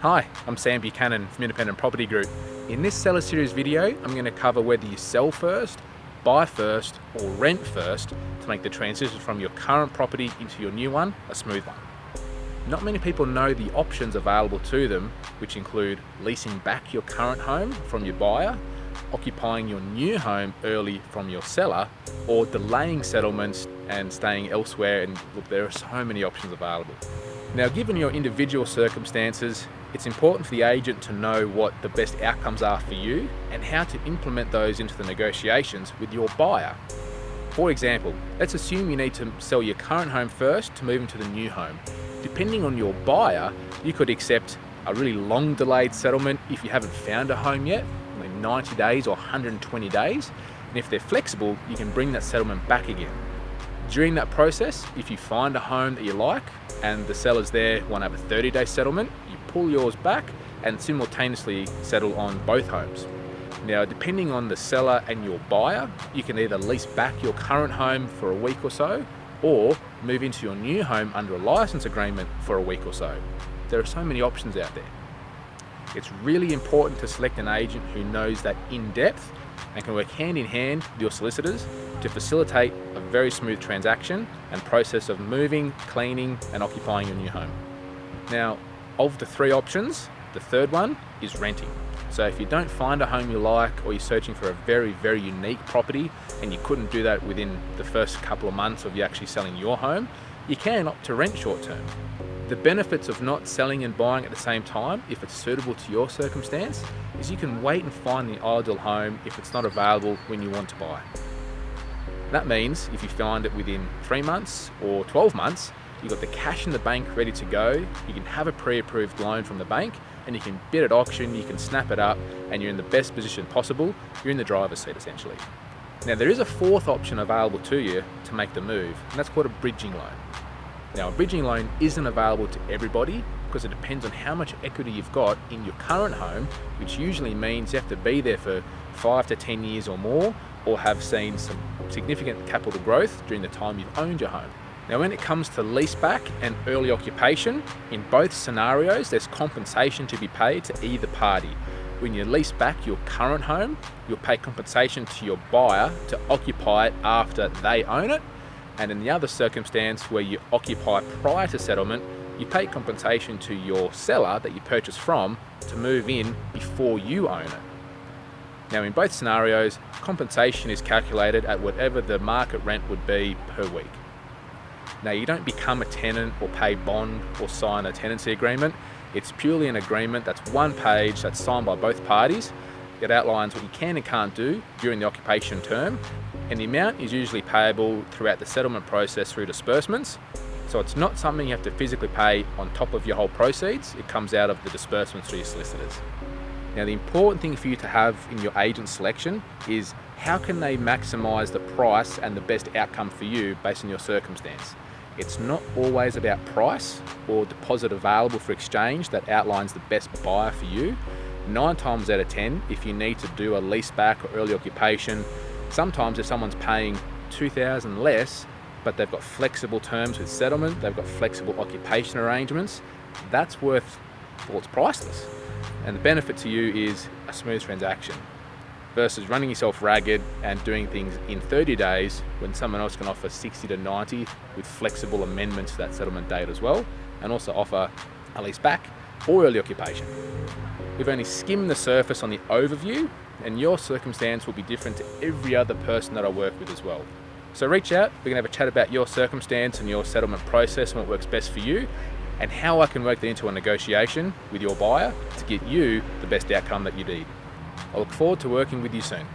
Hi, I'm Sam Buchanan from Independent Property Group. In this Seller Series video, I'm going to cover whether you sell first, buy first, or rent first to make the transition from your current property into your new one a smooth one. Not many people know the options available to them, which include leasing back your current home from your buyer, occupying your new home early from your seller, or delaying settlements and staying elsewhere. And look, there are so many options available. Now, given your individual circumstances, it's important for the agent to know what the best outcomes are for you and how to implement those into the negotiations with your buyer. For example, let's assume you need to sell your current home first to move into the new home. Depending on your buyer, you could accept a really long delayed settlement if you haven't found a home yet, like 90 days or 120 days. And if they're flexible, you can bring that settlement back again. During that process, if you find a home that you like and the sellers there want to have a 30-day settlement, you pull yours back and simultaneously settle on both homes. Now, depending on the seller and your buyer, you can either lease back your current home for a week or so, or move into your new home under a license agreement for a week or so. There are so many options out there. It's really important to select an agent who knows that in depth and can work hand in hand with your solicitors to facilitate a very smooth transaction and process of moving, cleaning, and occupying your new home. Now, of the three options, the third one is renting. So if you don't find a home you like, or you're searching for a very, very unique property and you couldn't do that within the first couple of months of you actually selling your home, you can opt to rent short term. The benefits of not selling and buying at the same time, if it's suitable to your circumstance, is you can wait and find the ideal home if it's not available when you want to buy. That means if you find it within 3 months or 12 months, you've got the cash in the bank ready to go, you can have a pre-approved loan from the bank, and you can bid at auction, you can snap it up, and you're in the best position possible. You're in the driver's seat essentially. Now, there is a fourth option available to you to make the move, and that's called a bridging loan. Now, a bridging loan isn't available to everybody because it depends on how much equity you've got in your current home, which usually means you have to be there for 5 to 10 years or more, or have seen some significant capital growth during the time you've owned your home. Now, when it comes to leaseback and early occupation, in both scenarios, there's compensation to be paid to either party. When you lease back your current home, you'll pay compensation to your buyer to occupy it after they own it. And in the other circumstance where you occupy prior to settlement, you pay compensation to your seller that you purchased from to move in before you own it. Now, in both scenarios, compensation is calculated at whatever the market rent would be per week. Now, you don't become a tenant or pay bond or sign a tenancy agreement. It's purely an agreement that's one page that's signed by both parties. It outlines what you can and can't do during the occupation term, and the amount is usually payable throughout the settlement process through disbursements. So it's not something you have to physically pay on top of your whole proceeds. It comes out of the disbursements through your solicitors. Now, the important thing for you to have in your agent selection is how can they maximize the price and the best outcome for you based on your circumstance. It's not always about price or deposit available for exchange that outlines the best buyer for you. 9 times out of 10, if you need to do a lease back or early occupation, sometimes if someone's paying $2,000 less, but they've got flexible terms with settlement, they've got flexible occupation arrangements, that's worth, well, it's priceless. And the benefit to you is a smooth transaction versus running yourself ragged and doing things in 30 days when someone else can offer 60 to 90 with flexible amendments to that settlement date as well, and also offer a lease back or early occupation. We've only skimmed the surface on the overview, and your circumstance will be different to every other person that I work with as well. So reach out, we can have a chat about your circumstance and your settlement process and what works best for you, and how I can work that into a negotiation with your buyer to get you the best outcome that you need. I look forward to working with you soon.